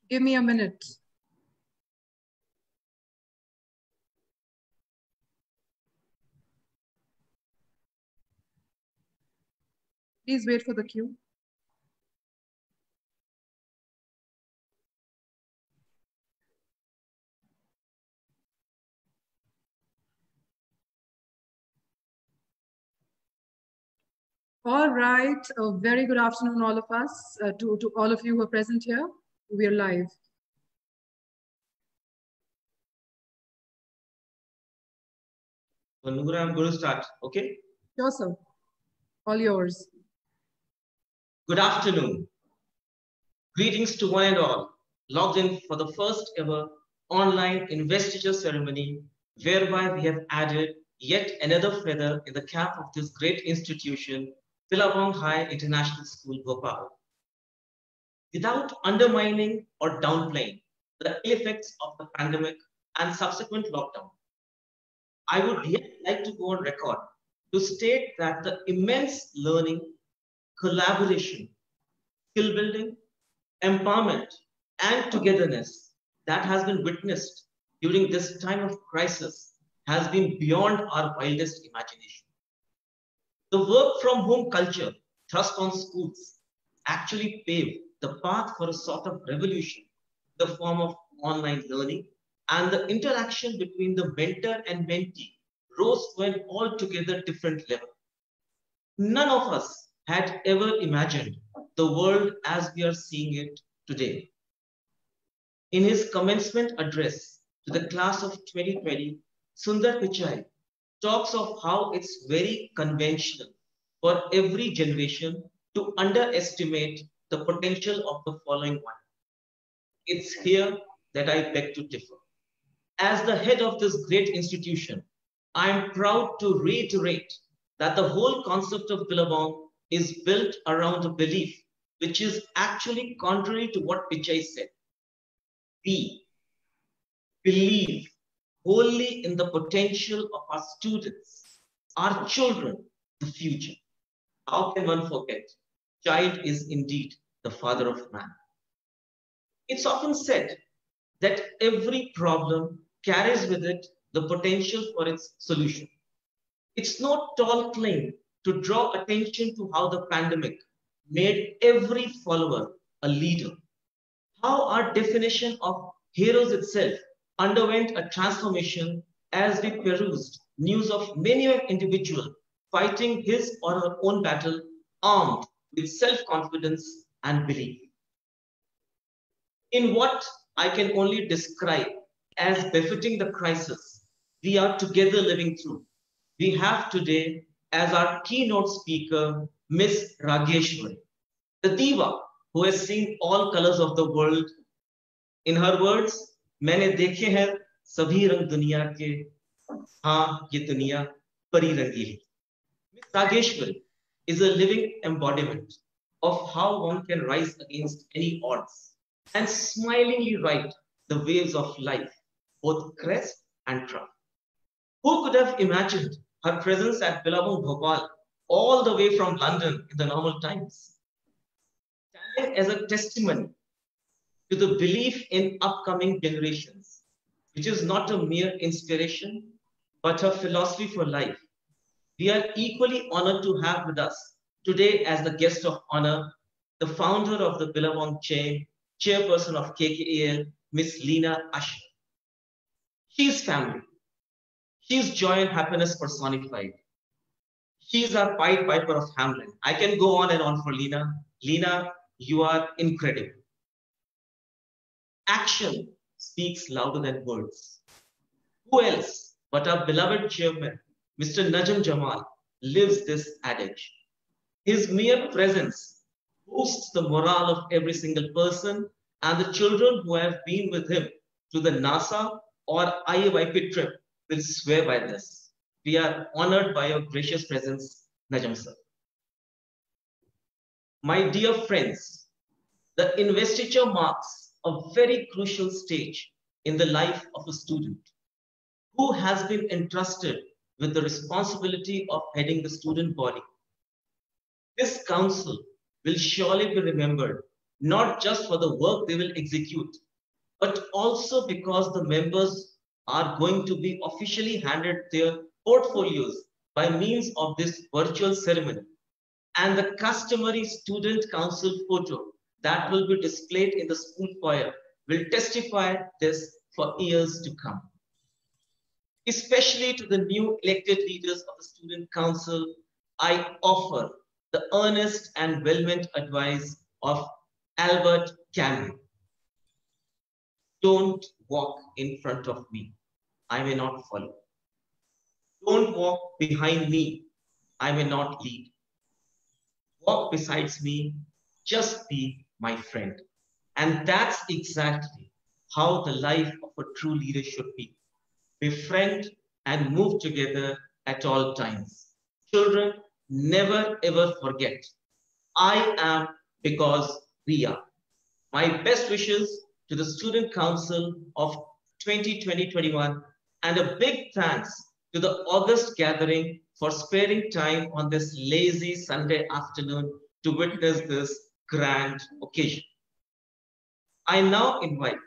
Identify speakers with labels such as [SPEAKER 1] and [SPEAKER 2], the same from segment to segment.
[SPEAKER 1] Give me a minute. Please wait for the cue. All right, a very good afternoon, all of us, to all of you who are present here. We are live.
[SPEAKER 2] So, Noora, I'm going to start, okay?
[SPEAKER 1] Sure, sir. All yours.
[SPEAKER 2] Good afternoon. Greetings to one and all, logged in for the first ever online investiture ceremony, whereby we have added yet another feather in the cap of this great institution, Billabong High International School, Bhopal. Without undermining or downplaying the ill effects of the pandemic and subsequent lockdown, I would yet like to go on record to state that the immense learning, collaboration, skill building, empowerment, and togetherness that has been witnessed during this time of crisis has been beyond our wildest imagination. The work from home culture thrust on schools actually paved the path for a sort of revolution in the form of online learning, and the interaction between the mentor and mentee rose to an altogether different level. None of us had ever imagined the world as we are seeing it today. In his commencement address to the class of 2020, Sundar Pichai talks of how it's very conventional for every generation to underestimate the potential of the following one. It's here that I beg to differ. As the head of this great institution, I am proud to reiterate that the whole concept of Billabong is built around a belief which is actually contrary to what Pichai said. We believe wholly in the potential of our students, our children, the future. How can one forget? Child is indeed the father of man. It's often said that every problem carries with it the potential for its solution. It's no tall claim to draw attention to how the pandemic made every follower a leader. How our definition of heroes itself underwent a transformation as we perused news of many an individual fighting his or her own battle armed with self-confidence and belief. In what I can only describe as befitting the crisis we are together living through, we have today as our keynote speaker, Ms Raageshwari, the diva who has seen all colors of the world. In her words, मैंने देखे हैं सभी रंग दुनिया के, हाँ ये दुनिया परी रंगीली. Ms Raageshwari is a living embodiment of how one can rise against any odds and smilingly ride the waves of life, both crest and trough. Who could have imagined her presence at Billabong Bhopal all the way from London in the normal times? Standing as a testimony to the belief in upcoming generations, which is not a mere inspiration, but a philosophy for life. We are equally honored to have with us today as the guest of honor, the founder of the Billabong chain, chairperson of KKEL, Ms Lina Ashar. She is family. She is joy and happiness personified. She is our Pied Piper of Hamlin. I can go on and on for Lina. Lina, you are incredible. Action speaks louder than words. Who else but our beloved chairman, Mr. Najam Jamal, lives this adage? His mere presence boosts the morale of every single person, and the children who have been with him to the NASA or IAYP trip will swear by this. We are honored by your gracious presence, Najam sir. My dear friends, the investiture marks a very crucial stage in the life of a student who has been entrusted with the responsibility of heading the student body. This council will surely be remembered not just for the work they will execute, but also because the members are going to be officially handed their portfolios by means of this virtual ceremony. And the customary student council photo that will be displayed in the school foyer will testify this for years to come. Especially to the new elected leaders of the student council, I offer the earnest and well-meant advice of Albert Camus. Don't walk in front of me, I may not follow. Don't walk behind me, I may not lead. Walk besides me, just be my friend. And that's exactly how the life of a true leader should be. Befriend and move together at all times. Children, never ever forget, I am because we are. My best wishes to the Student Council of 2020-21 and a big thanks to the August gathering for sparing time on this lazy Sunday afternoon to witness this grand occasion. I now invite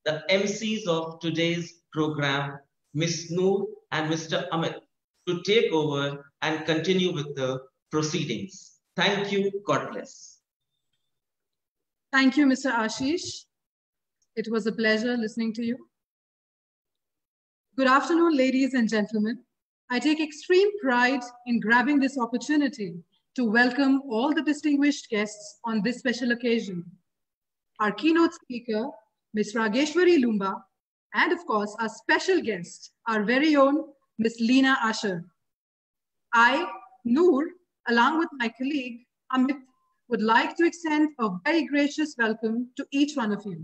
[SPEAKER 2] the MCs of today's program, Ms. Noor and Mr. Amit, to take over and continue with the proceedings. Thank you. God bless.
[SPEAKER 1] Thank you, Mr. Ashish. It was a pleasure listening to you. Good afternoon, ladies and gentlemen. I take extreme pride in grabbing this opportunity to welcome all the distinguished guests on this special occasion. Our keynote speaker, Ms. Raageshwari Loomba, and of course, our special guest, our very own Ms. Lina Ashar. I, Noor, along with my colleague, Amit, would like to extend a very gracious welcome to each one of you,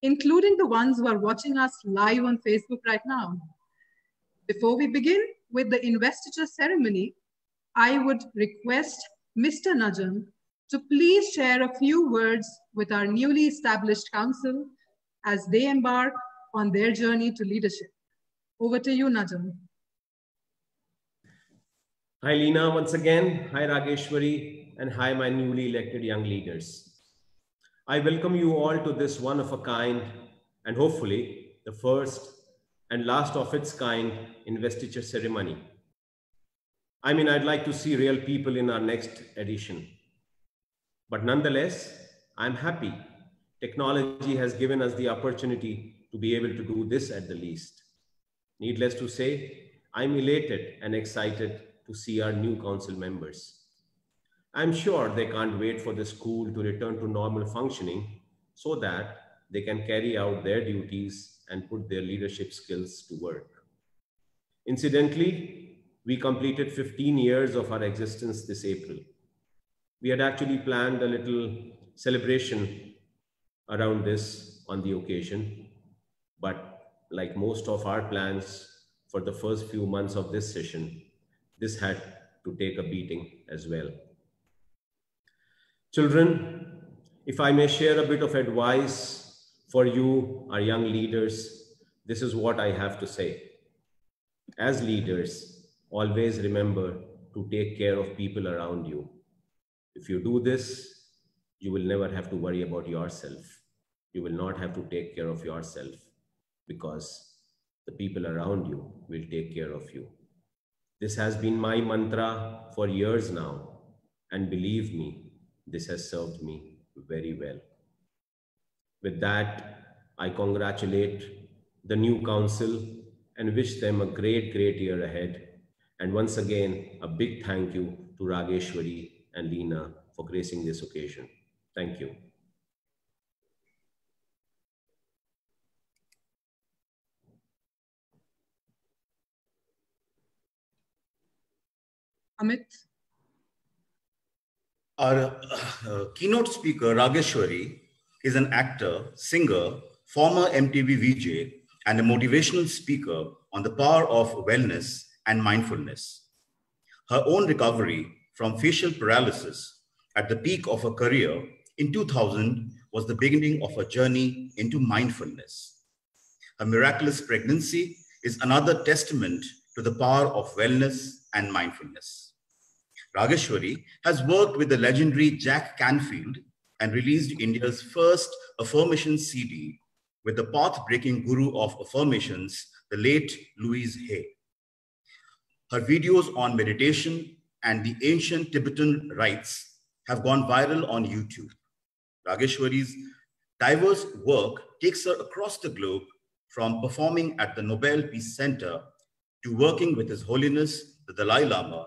[SPEAKER 1] including the ones who are watching us live on Facebook right now. Before we begin with the investiture ceremony, I would request Mr. Najam to please share a few words with our newly established council as they embark on their journey to leadership. Over to you, Najam.
[SPEAKER 3] Hi, Lina, once again. Hi, Raageshwari, and hi, my newly elected young leaders. I welcome you all to this one-of-a-kind and hopefully the first and last of its kind investiture ceremony. I'd like to see real people in our next edition. But nonetheless, I'm happy. Technology has given us the opportunity to be able to do this at the least. Needless to say, I'm elated and excited to see our new council members. I'm sure they can't wait for the school to return to normal functioning so that they can carry out their duties and put their leadership skills to work. Incidentally, we completed 15 years of our existence this April. We had actually planned a little celebration around this on the occasion, but like most of our plans for the first few months of this session, this had to take a beating as well. Children, if I may share a bit of advice for you, our young leaders, this is what I have to say. As leaders, always remember to take care of people around you. If you do this, you will never have to worry about yourself. You will not have to take care of yourself because the people around you will take care of you. This has been my mantra for years now, and believe me, this has served me very well. With that, I congratulate the new council and wish them a great year ahead. And once again, a big thank you to Raageshwari and Lina for gracing this occasion. Thank you.
[SPEAKER 1] Amit.
[SPEAKER 4] Our keynote speaker, Raageshwari, is an actor, singer, former MTV VJ, and a motivational speaker on the power of wellness and mindfulness. Her own recovery from facial paralysis at the peak of her career in 2000 was the beginning of her journey into mindfulness. Her miraculous pregnancy is another testament to the power of wellness and mindfulness. Raageshwari has worked with the legendary Jack Canfield and released India's first affirmation CD with the path-breaking guru of affirmations, the late Louise Hay. Her videos on meditation and the ancient Tibetan rites have gone viral on YouTube. Raageshwari's diverse work takes her across the globe, from performing at the Nobel Peace Center to working with His Holiness the Dalai Lama,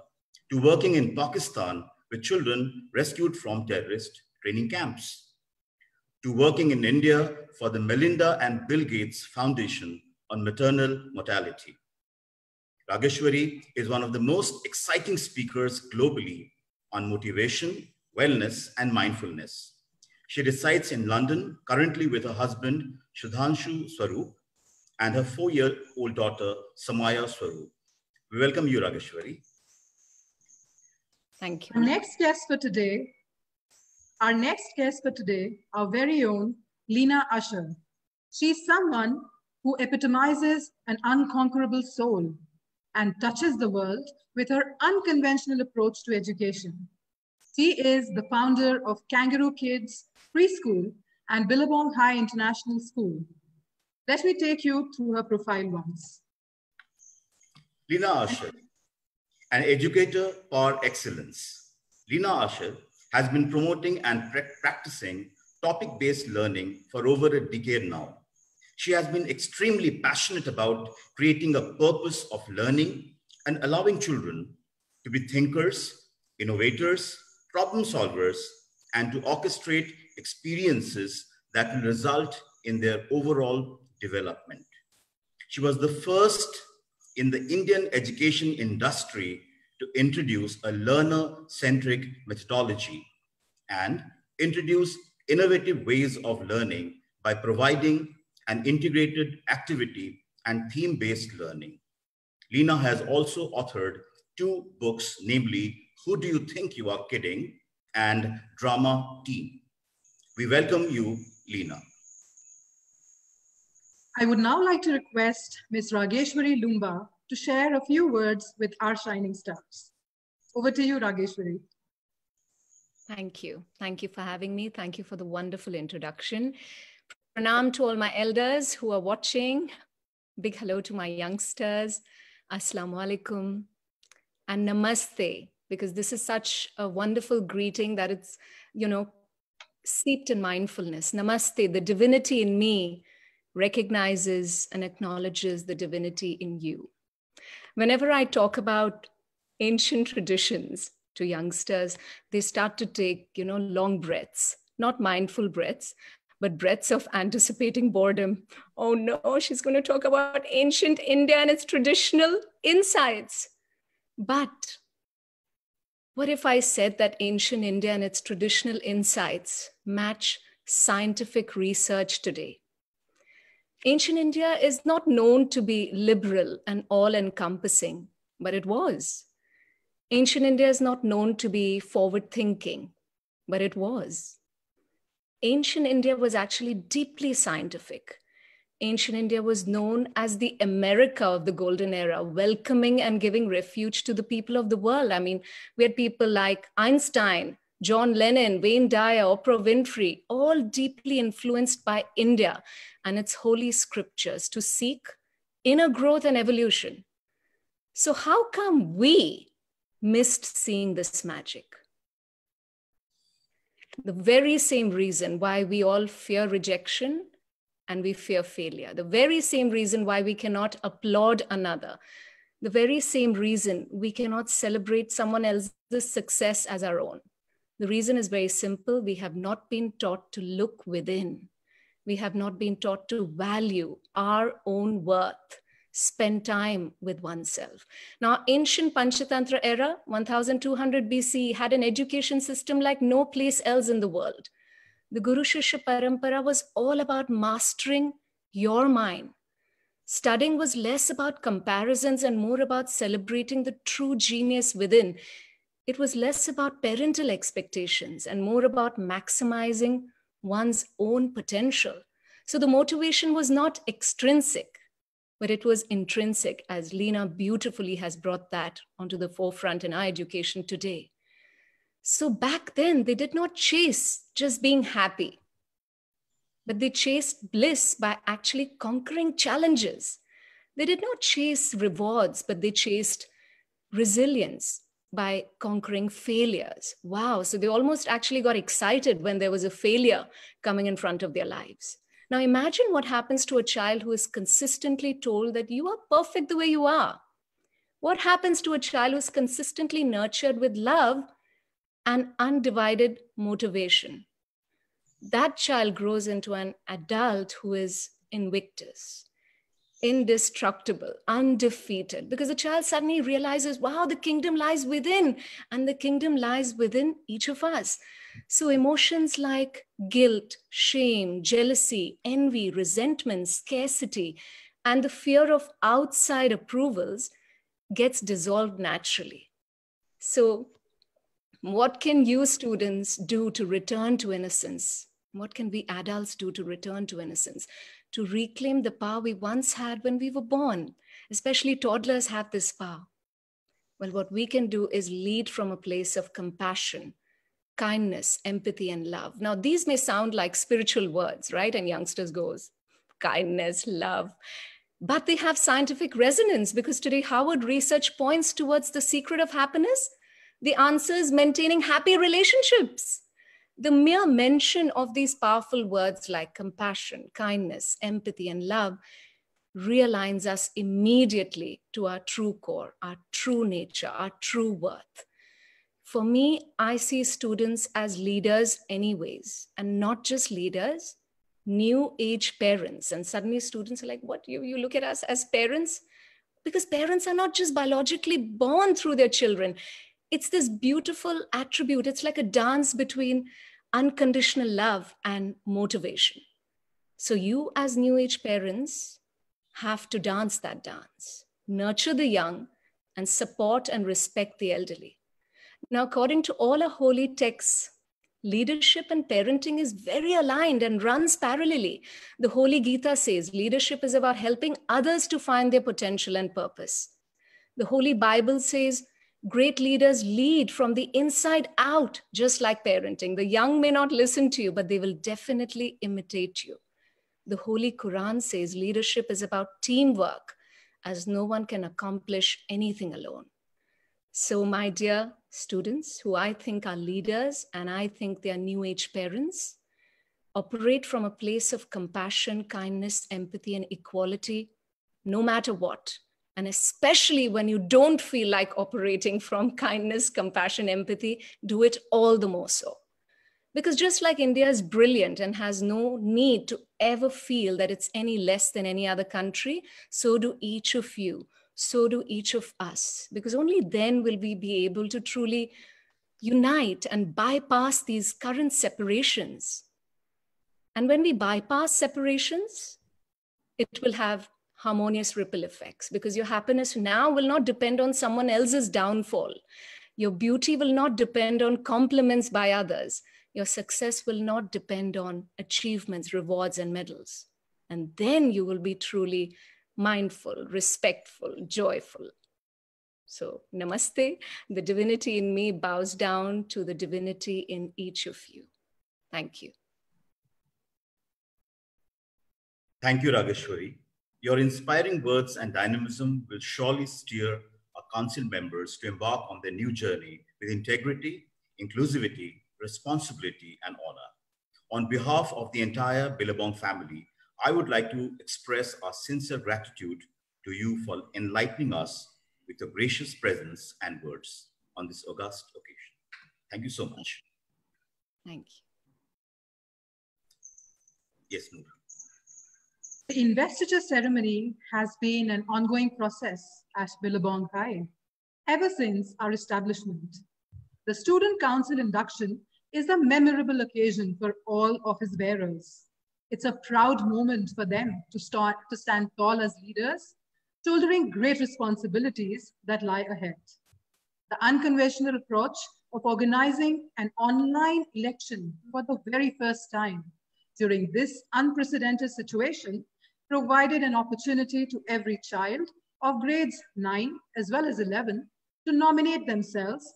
[SPEAKER 4] to working in Pakistan with children rescued from terrorist training camps, to working in India for the Melinda and Bill Gates Foundation on maternal mortality. Raageshwari is one of the most exciting speakers globally on motivation, wellness, and mindfulness. She resides in London, currently with her husband, Shudhanshu Swaroop, and her 4-year-old daughter, Samaya Swaroop. We welcome you, Raageshwari.
[SPEAKER 1] Thank you. Our next guest for today, our very own Lina Ashar. She's someone who epitomizes an unconquerable soul and touches the world with her unconventional approach to education. She is the founder of Kangaroo Kids Preschool and Billabong High International School. Let me take you through her profile once.
[SPEAKER 4] Lina Ashar, an educator par excellence. Lina Ashar has been promoting and practicing topic-based learning for over a decade now. She has been extremely passionate about creating a purpose of learning and allowing children to be thinkers, innovators, problem solvers, and to orchestrate experiences that will result in their overall development. She was the first in the Indian education industry to introduce a learner-centric methodology and introduce innovative ways of learning by providing an integrated activity and theme-based learning. Lina has also authored 2 books, namely, Who Do You Think You Are Kidding? And Drama Team. We welcome you, Lina.
[SPEAKER 1] I would now like to request Ms Raageshwari Loomba to share a few words with our shining stars. Over to you, Raageshwari.
[SPEAKER 5] Thank you. Thank you for having me. Thank you for the wonderful introduction. Pranam to all my elders who are watching. Big hello to my youngsters. Assalamu alaikum and namaste, because this is such a wonderful greeting that it's, steeped in mindfulness. Namaste, the divinity in me recognizes and acknowledges the divinity in you. Whenever I talk about ancient traditions to youngsters, they start to take, long breaths, not mindful breaths, but breaths of anticipating boredom. Oh no, she's going to talk about ancient India and its traditional insights. But what if I said that ancient India and its traditional insights match scientific research today? Ancient India is not known to be liberal and all-encompassing, but it was. Ancient India is not known to be forward-thinking, but it was. Ancient India was actually deeply scientific. Ancient India was known as the America of the golden era, welcoming and giving refuge to the people of the world. I mean, we had people like Einstein, John Lennon, Wayne Dyer, Oprah Winfrey, all deeply influenced by India and its holy scriptures to seek inner growth and evolution. So how come we missed seeing this magic? The very same reason why we all fear rejection and we fear failure. The very same reason why we cannot applaud another. The very same reason we cannot celebrate someone else's success as our own. The reason is very simple. We have not been taught to look within. We have not been taught to value our own worth, spend time with oneself. Now, ancient Panchatantra era, 1200 BC, had an education system like no place else in the world. The Guru Shishya Parampara was all about mastering your mind. Studying was less about comparisons and more about celebrating the true genius within. It was less about parental expectations and more about maximizing one's own potential. So the motivation was not extrinsic, but it was intrinsic, as Lina beautifully has brought that onto the forefront in our education today. So back then, they did not chase just being happy, but they chased bliss by actually conquering challenges. They did not chase rewards, but they chased resilience by conquering failures. Wow. So they almost actually got excited when there was a failure coming in front of their lives. Now imagine what happens to a child who is consistently told that you are perfect the way you are. What happens to a child who is consistently nurtured with love and undivided motivation? That child grows into an adult who is invictus, indestructible, undefeated, because the child suddenly realizes, wow, the kingdom lies within, and the kingdom lies within each of us. So emotions like guilt, shame, jealousy, envy, resentment, scarcity, and the fear of outside approvals gets dissolved naturally. So what can you students do to return to innocence? What can we adults do to return to innocence? To reclaim the power we once had when we were born? Especially toddlers have this power. Well, what we can do is lead from a place of compassion, kindness, empathy, and love. Now, these may sound like spiritual words, right? And youngsters goes, kindness, love. But they have scientific resonance, because today Harvard research points towards the secret of happiness. The answer is maintaining happy relationships. The mere mention of these powerful words like compassion, kindness, empathy, and love realigns us immediately to our true core, our true nature, our true worth. For me, I see students as leaders anyways, and not just leaders, new age parents. And suddenly students are like, what, you look at us as parents? Because parents are not just biologically born through their children. It's this beautiful attribute. It's like a dance between unconditional love and motivation. So you as new age parents have to dance that dance, nurture the young, and support and respect the elderly. Now, according to all our holy texts, leadership and parenting is very aligned and runs parallelly. The Holy Gita says leadership is about helping others to find their potential and purpose. The Holy Bible says great leaders lead from the inside out, just like parenting. The young may not listen to you, but they will definitely imitate you. The Holy Quran says leadership is about teamwork, as no one can accomplish anything alone. So, my dear students, who I think are leaders and I think they are new age parents, operate from a place of compassion, kindness, empathy, and equality, no matter what. And especially when you don't feel like operating from kindness, compassion, empathy, do it all the more so. Because just like India is brilliant and has no need to ever feel that it's any less than any other country, so do each of you, so do each of us. Because only then will we be able to truly unite and bypass these current separations. And when we bypass separations, it will have harmonious ripple effects, because your happiness now will not depend on someone else's downfall. Your beauty will not depend on compliments by others. Your success will not depend on achievements, rewards, and medals. And then you will be truly mindful, respectful, joyful. So, namaste. The divinity in me bows down to the divinity in each of you. Thank you.
[SPEAKER 4] Thank you, Raageshwari. Your inspiring words and dynamism will surely steer our council members to embark on their new journey with integrity, inclusivity, responsibility, and honor. On behalf of the entire Billabong family, I would like to express our sincere gratitude to you for enlightening us with your gracious presence and words on this august occasion. Thank you so much.
[SPEAKER 5] Thank you.
[SPEAKER 4] Yes, Noor.
[SPEAKER 1] The investiture ceremony has been an ongoing process at Billabong High ever since our establishment. The Student Council induction is a memorable occasion for all office bearers. It's a proud moment for them to stand tall as leaders, shouldering great responsibilities that lie ahead. The unconventional approach of organizing an online election for the very first time during this unprecedented situation provided an opportunity to every child of grades 9 as well as 11 to nominate themselves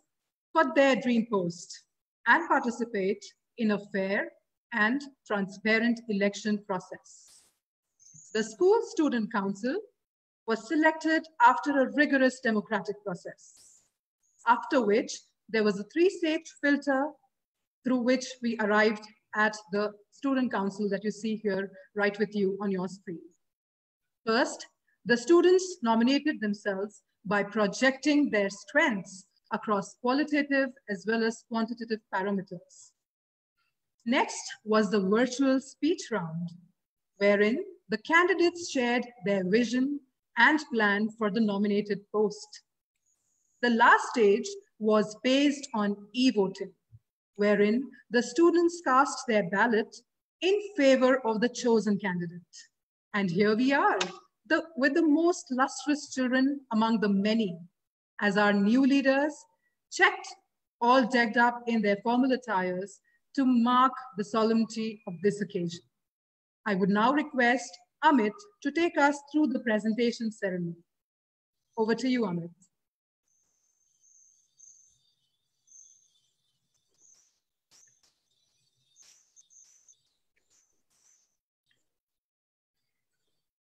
[SPEAKER 1] for their dream post and participate in a fair and transparent election process. The school student council was selected after a rigorous democratic process, after which there was a 3-stage filter through which we arrived at the student council that you see here right with you on your screen. First, the students nominated themselves by projecting their strengths across qualitative as well as quantitative parameters. Next was the virtual speech round, wherein the candidates shared their vision and plan for the nominated post. The last stage was based on e-voting, wherein the students cast their ballot in favor of the chosen candidate. And here we are, with the most lustrous children among the many, as our new leaders checked, all decked up in their formal attires to mark the solemnity of this occasion. I would now request Amit to take us through the presentation ceremony. Over to you, Amit.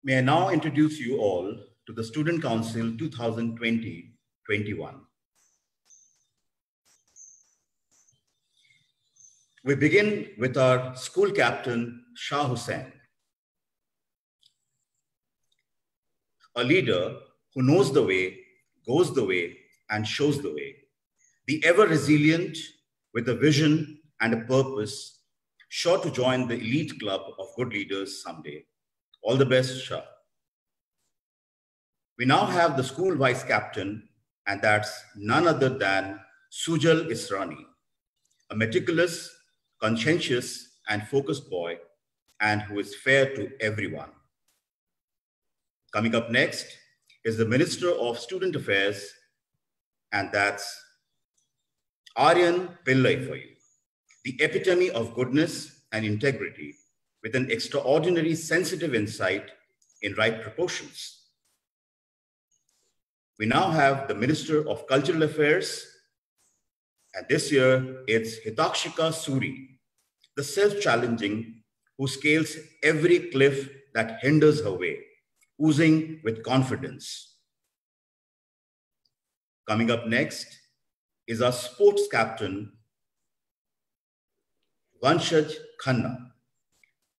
[SPEAKER 4] May I now introduce you all to the Student Council 2020-21. We begin with our school captain, Shah Hussain, a leader who knows the way, goes the way, and shows the way. The ever resilient with a vision and a purpose, sure to join the elite club of good leaders someday. All the best, Shah. We now have the school vice captain, and that's none other than Sujal Israni, a meticulous, conscientious, and focused boy, and who is fair to everyone. Coming up next is the Minister of Student Affairs, and that's Aryan Pillai for you, the epitome of goodness and integrity with an extraordinary sensitive insight in right proportions. We now have the Minister of Cultural Affairs, and this year it's Hitakshika Suri, the self-challenging who scales every cliff that hinders her way, oozing with confidence. Coming up next is our sports captain, Vanshaj Khanna,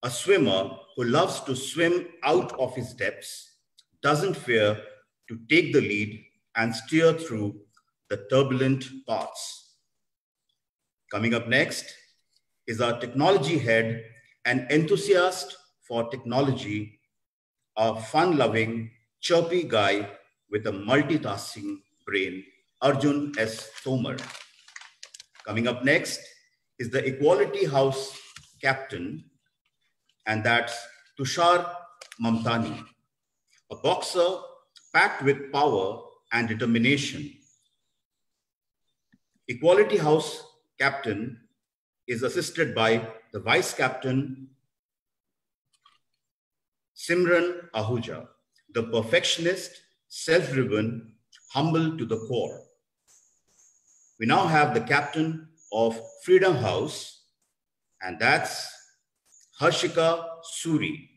[SPEAKER 4] a swimmer who loves to swim out of his depths, doesn't fear to take the lead and steer through the turbulent paths. Coming up next is our technology head, an enthusiast for technology, a fun-loving, chirpy guy with a multitasking brain, Arjun S. Tomar. Coming up next is the Equality House captain, and that's Tushar Mamtani, a boxer packed with power and determination. Equality House captain is assisted by the vice captain, Simran Ahuja, the perfectionist, self-driven, humble to the core. We now have the captain of Freedom House, and that's Harshika Suri,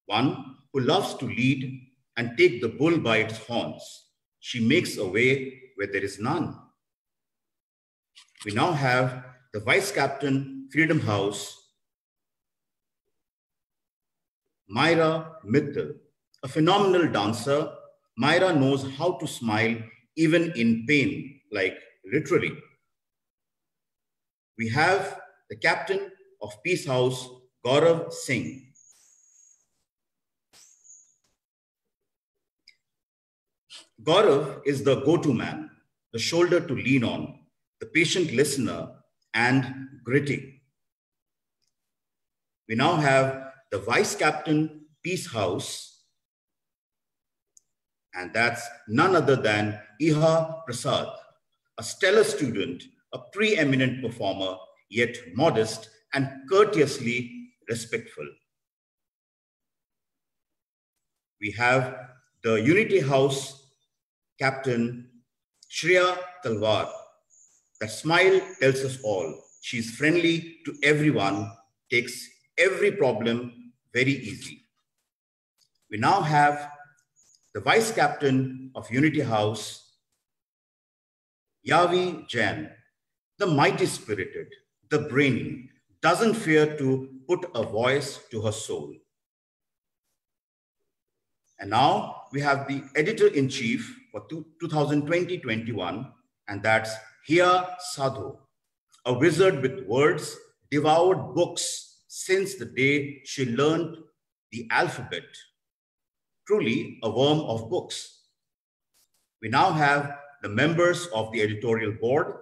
[SPEAKER 4] one who loves to lead and take the bull by its horns. She makes a way where there is none. We now have the Vice Captain, Freedom House, Myra Mittal, a phenomenal dancer. Myra knows how to smile even in pain, like literally. We have the Captain of Peace House, Gaurav Singh. Gaurav is the go-to man, the shoulder to lean on, the patient listener, and gritty. We now have the Vice Captain, Peace House, and that's none other than Iha Prasad, a stellar student, a preeminent performer, yet modest and courteously respectful. We have the Unity House Captain, Shreya Talwar, That smile tells us all. She's friendly to everyone, takes every problem very easy. We now have the Vice Captain of Unity House, Yavi Jain, the mighty spirited, the brainy, doesn't fear to put a voice to her soul. And now we have the Editor-in-Chief for 2020-21, and that's Hiya Sadhu, a wizard with words, devoured books since the day she learned the alphabet. Truly a worm of books. We now have the members of the editorial board.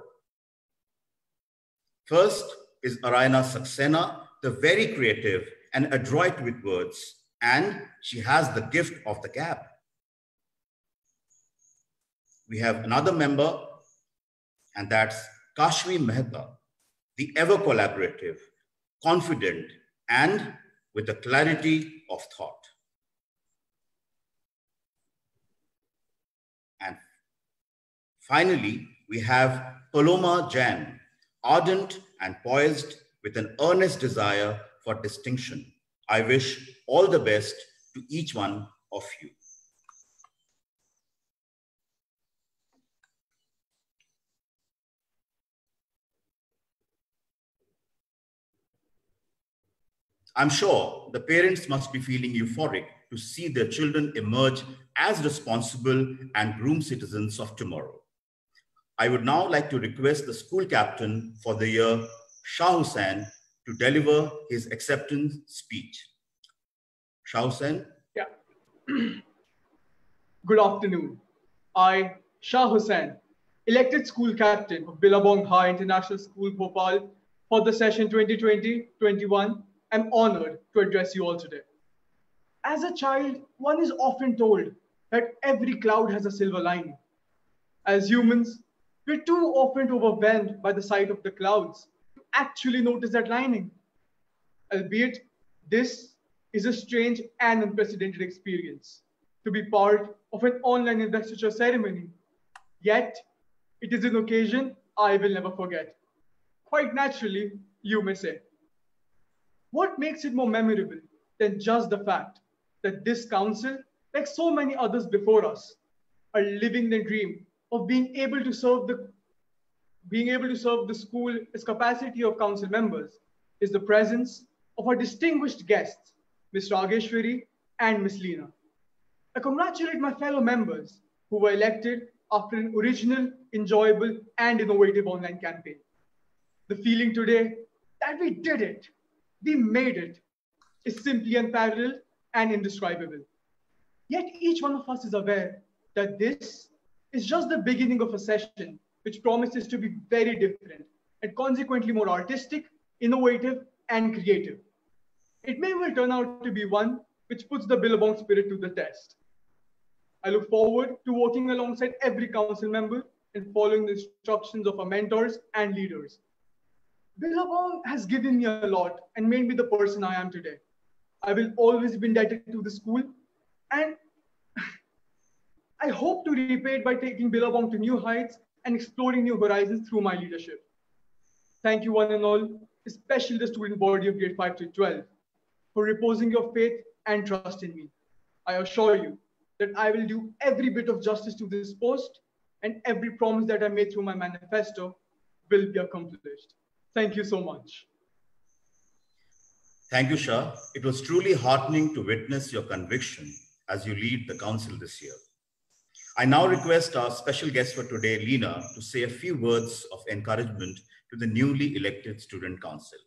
[SPEAKER 4] First is Arayana Saxena, the very creative and adroit with words, and she has the gift of the gab. We have another member, and that's Kashmi Mehta, the ever collaborative, confident, and with the clarity of thought. And finally, we have Paloma Jain, ardent and poised with an earnest desire for distinction. I wish all the best to each one of you. I'm sure the parents must be feeling euphoric to see their children emerge as responsible and groomed citizens of tomorrow. I would now like to request the school captain for the year, Shah Hussain, to deliver his acceptance speech. Shah Hussain.
[SPEAKER 6] Yeah. Good afternoon. I, Shah Hussain, elected school captain of Billabong High International School, Bhopal, for the session 2020-21, am honored to address you all today. As a child, one is often told that every cloud has a silver lining. As humans, we're too often overwhelmed by the sight of the clouds to actually notice that lining. Albeit, this is a strange and unprecedented experience, to be part of an online investiture ceremony. Yet, it is an occasion I will never forget. Quite naturally, you may say. What makes it more memorable than just the fact that this council, like so many others before us, are living the dream of being able to serve the school as capacity of council members, is the presence of our distinguished guests, Ms Raageshwari and Ms Lina. I congratulate my fellow members who were elected after an original, enjoyable, and innovative online campaign. The feeling today that we did it, we made it, is simply unparalleled and indescribable. Yet each one of us is aware that this is just the beginning of a session which promises to be very different and consequently more artistic, innovative, and creative. It may well turn out to be one which puts the Billabong spirit to the test. I look forward to working alongside every council member and following the instructions of our mentors and leaders. Billabong has given me a lot and made me the person I am today. I will always be indebted to the school, and I hope to repay it by taking Billabong to new heights and exploring new horizons through my leadership. Thank you one and all, especially the student body of grade 5 to 12, for reposing your faith and trust in me. I assure you that I will do every bit of justice to this post, and every promise that I made through my manifesto will be accomplished. Thank you so much.
[SPEAKER 4] Thank you, Shah. It was truly heartening to witness your conviction as you lead the council this year. I now request our special guest for today, Lina, to say a few words of encouragement to the newly elected student council.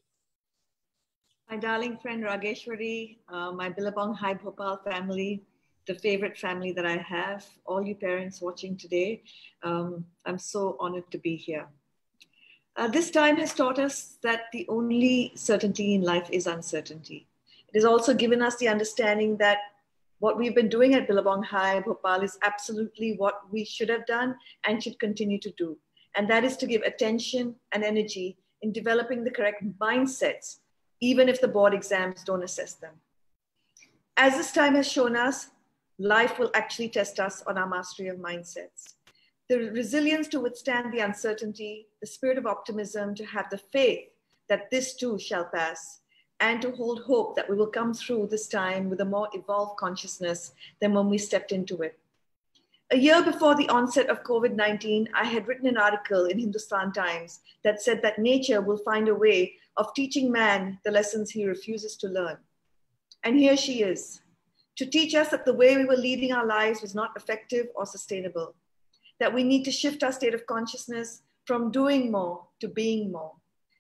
[SPEAKER 7] My darling friend Raageshwari, my Billabong High Bhopal family, the favorite family that I have, all you parents watching today, I'm so honored to be here. This time has taught us that the only certainty in life is uncertainty. It has also given us the understanding that what we've been doing at Billabong High Bhopal is absolutely what we should have done and should continue to do. And that is to give attention and energy in developing the correct mindsets, even if the board exams don't assess them. As this time has shown us, life will actually test us on our mastery of mindsets. the resilience to withstand the uncertainty, the spirit of optimism, to have the faith that this too shall pass, and to hold hope that we will come through this time with a more evolved consciousness than when we stepped into it. A year before the onset of COVID-19, I had written an article in Hindustan Times that said that nature will find a way of teaching man the lessons he refuses to learn. And here she is, to teach us that the way we were leading our lives was not effective or sustainable, that we need to shift our state of consciousness from doing more to being more,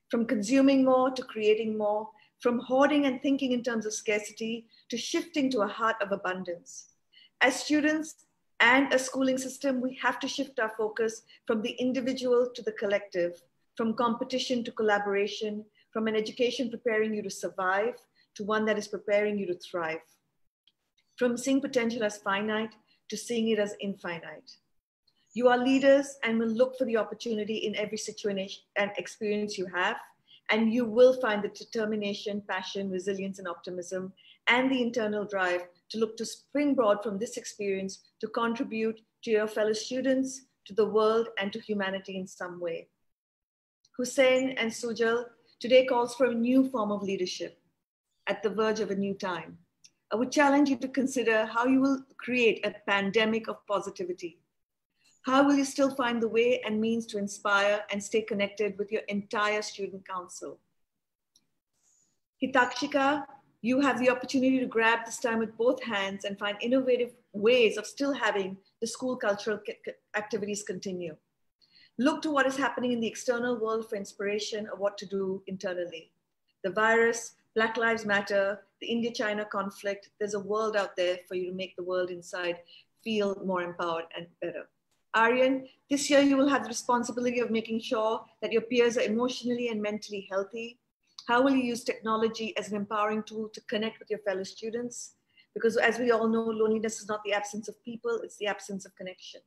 [SPEAKER 7] from consuming more to creating more, from hoarding and thinking in terms of scarcity to shifting to a heart of abundance. As students and a schooling system, we have to shift our focus from the individual to the collective, from competition to collaboration, from an education preparing you to survive to one that is preparing you to thrive, from seeing potential as finite to seeing it as infinite. You are leaders and will look for the opportunity in every situation and experience you have, and you will find the determination, passion, resilience, and optimism, and the internal drive to look to springboard from this experience to contribute to your fellow students, to the world, and to humanity in some way. Hussein and Sujal today calls for a new form of leadership at the verge of a new time. I would challenge you to consider how you will create a pandemic of positivity. How will you still find the way and means to inspire and stay connected with your entire student council? Hitakshika, you have the opportunity to grab this time with both hands and find innovative ways of still having the school cultural activities continue. Look to what is happening in the external world for inspiration of what to do internally. The virus, Black Lives Matter, the India-China conflict, there's a world out there for you to make the world inside feel more empowered and better. Aryan, this year you will have the responsibility of making sure that your peers are emotionally and mentally healthy. How will you use technology as an empowering tool to connect with your fellow students? Because as we all know, loneliness is not the absence of people, it's the absence of connection.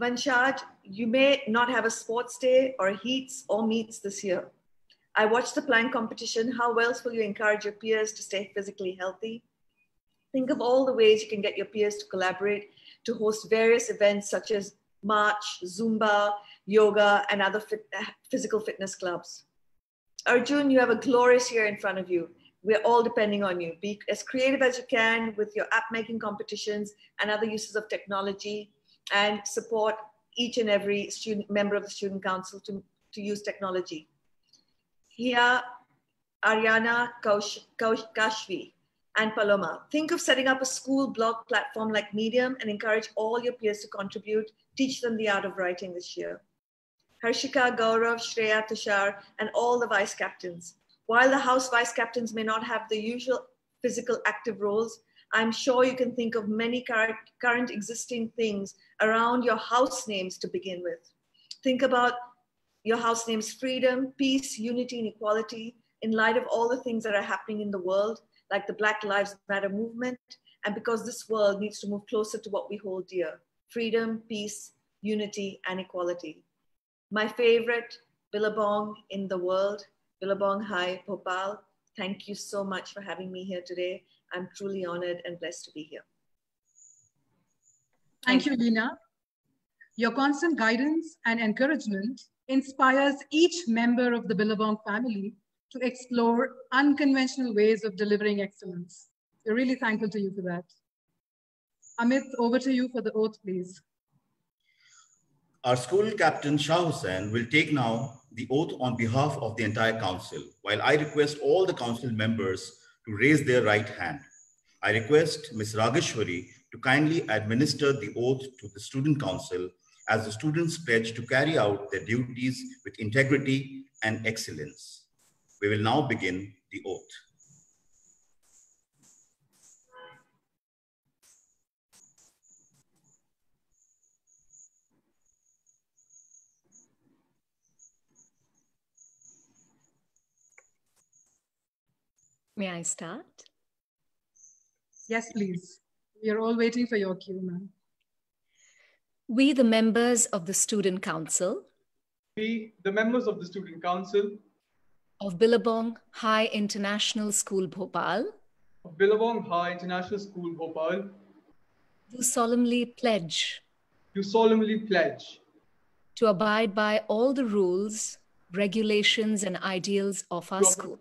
[SPEAKER 7] Vanshaj, you may not have a sports day or heats or meets this year. I watched the plank competition. How else will you encourage your peers to stay physically healthy? Think of all the ways you can get your peers to collaborate to host various events such as March, Zumba, yoga, and other physical fitness clubs. Arjun, you have a glorious year in front of you. We're all depending on you. Be as creative as you can with your app making competitions and other uses of technology, and support each and every member of the student council to use technology. Here, Ariana Kashvi and Paloma, think of setting up a school blog platform like Medium and encourage all your peers to contribute. Teach them the art of writing this year. Harshika, Gaurav, Shreya, Tushar, and all the vice captains. While the house vice captains may not have the usual physical active roles, I'm sure you can think of many current existing things around your house names to begin with. Think about your house names: freedom, peace, unity, and equality, in light of all the things that are happening in the world, like the Black Lives Matter movement, and because this world needs to move closer to what we hold dear: freedom, peace, unity, and equality. My favorite, Billabong in the world, Billabong High, Bhopal. Thank you so much for having me here today. I'm truly honored and blessed to be here.
[SPEAKER 1] Thank you, Lina. Your constant guidance and encouragement inspires each member of the Billabong family to explore unconventional ways of delivering excellence. We're really thankful to you for that. Amidst, over to you for the oath, please.
[SPEAKER 4] Our school captain, Shah Hussain, will take now the oath on behalf of the entire council, while I request all the council members to raise their right hand. I request Ms Raageshwari to kindly administer the oath to the student council as the students pledge to carry out their duties with integrity and excellence. We will now begin the oath.
[SPEAKER 5] May I start?
[SPEAKER 1] Yes, please. We are all waiting for your cue, ma'am.
[SPEAKER 5] We, the members of the Student Council.
[SPEAKER 6] We, the members of the Student Council.
[SPEAKER 5] Of Billabong High International School, Bhopal.
[SPEAKER 6] Of Billabong High International School, Bhopal.
[SPEAKER 5] Do solemnly pledge.
[SPEAKER 6] do solemnly pledge
[SPEAKER 5] to abide by all the rules, regulations, and ideals of our school.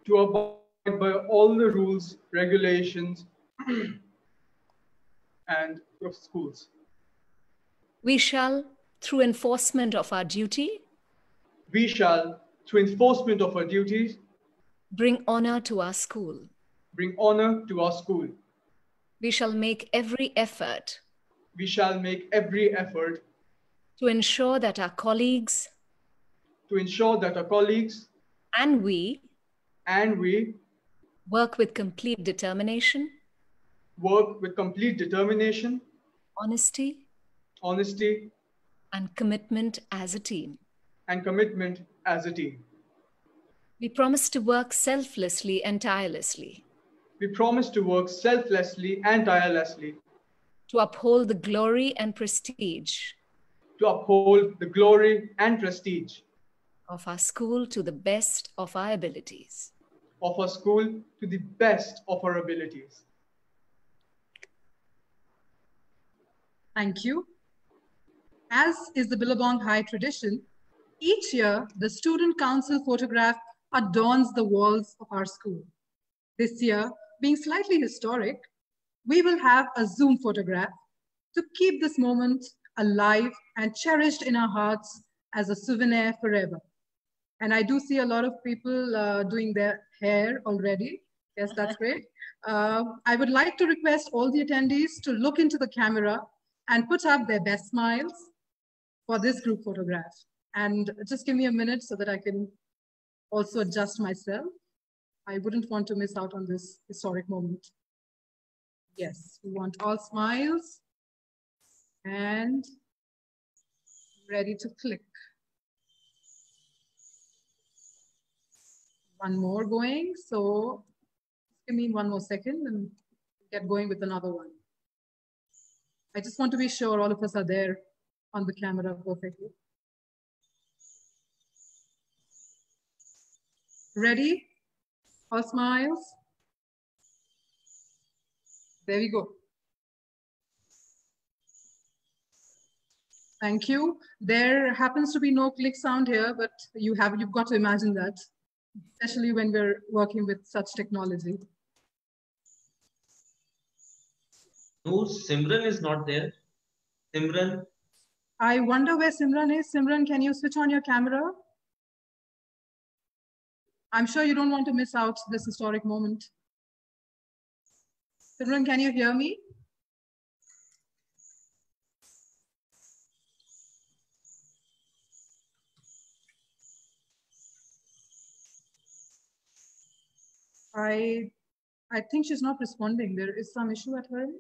[SPEAKER 6] To abide by all the rules, regulations, and of schools.
[SPEAKER 5] We shall, through enforcement of our duty,
[SPEAKER 6] We shall, through enforcement of our duties,
[SPEAKER 5] bring honor to our school.
[SPEAKER 6] bring honor to our school.
[SPEAKER 5] We shall make every effort
[SPEAKER 6] We shall make every effort
[SPEAKER 5] to ensure that our colleagues
[SPEAKER 6] to ensure that our colleagues
[SPEAKER 5] and we
[SPEAKER 6] work
[SPEAKER 5] with complete determination,
[SPEAKER 6] honesty,
[SPEAKER 5] and commitment as a team. We promise to work selflessly and tirelessly.
[SPEAKER 6] We promise to work selflessly and tirelessly
[SPEAKER 5] to uphold the glory and prestige
[SPEAKER 6] of
[SPEAKER 5] our school to the best of our abilities.
[SPEAKER 1] Thank you. As is the Billabong High tradition, each year the Student Council photograph adorns the walls of our school. This year, being slightly historic, we will have a Zoom photograph to keep this moment alive and cherished in our hearts as a souvenir forever. And I do see a lot of people doing their hair already. Yes, that's great. I would like to request all the attendees to look into the camera and put up their best smiles for this group photograph. And just give me a minute so that I can also adjust myself. I wouldn't want to miss out on this historic moment. Yes, we want all smiles and ready to click. One more going, so give me one more second and get going with another one. I just want to be sure all of us are there on the camera perfectly. Ready? All smiles? There we go. Thank you. There happens to be no click sound here, but you've got to imagine that, especially when we're working with such technology.
[SPEAKER 2] No, Simran is not there. Simran?
[SPEAKER 1] I wonder where Simran is. Simran, can you switch on your camera? I'm sure you don't want to miss out this historic moment. Simran, can you hear me? I think she's not responding. There is some issue at her end.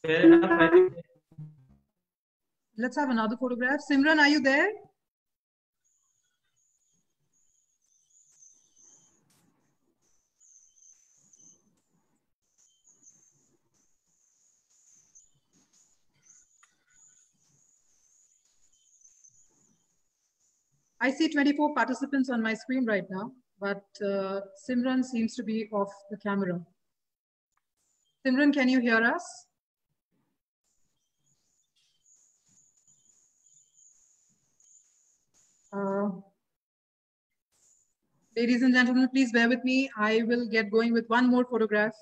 [SPEAKER 2] Fair enough, I think.
[SPEAKER 1] Let's have another photograph. Simran, are you there? I see 24 participants on my screen right now, but Simran seems to be off the camera. Simran, can you hear us? Ladies and gentlemen, please bear with me. I will get going with one more photograph.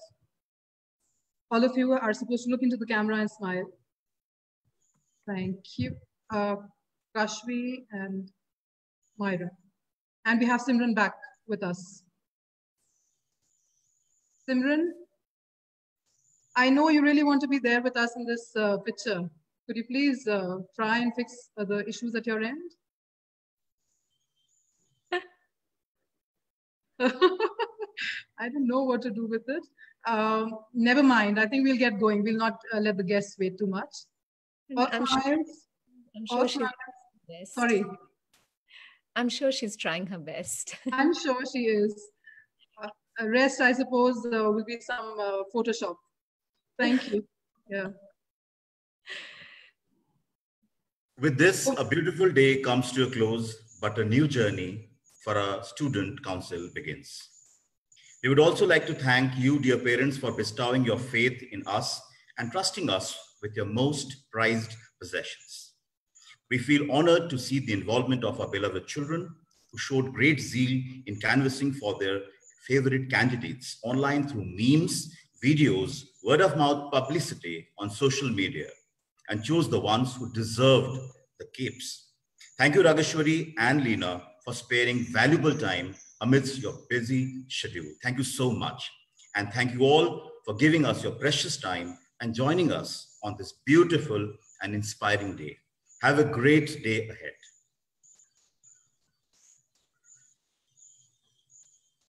[SPEAKER 1] All of you are supposed to look into the camera and smile. Thank you. Kashvi and Myra. And we have Simran back with us. Simran, I know you really want to be there with us in this picture. Could you please try and fix the issues at your end? I don't know what to do with it. Never mind. I think we'll get going. We'll not let the guests wait too much.
[SPEAKER 5] I'm sure she's best.
[SPEAKER 1] Sorry.
[SPEAKER 5] I'm sure she's trying her best.
[SPEAKER 1] I'm sure she is. Rest, I suppose, will be some Photoshop. Thank you. Yeah.
[SPEAKER 4] With this, a beautiful day comes to a close, but a new journey for our student council begins. We would also like to thank you, dear parents, for bestowing your faith in us and trusting us with your most prized possessions. We feel honored to see the involvement of our beloved children who showed great zeal in canvassing for their favorite candidates online through memes, videos, word-of-mouth publicity on social media, and chose the ones who deserved the capes. Thank you, Raageshwari and Lina, for sparing valuable time amidst your busy schedule. Thank you so much. And thank you all for giving us your precious time and joining us on this beautiful and inspiring day. Have a great day ahead.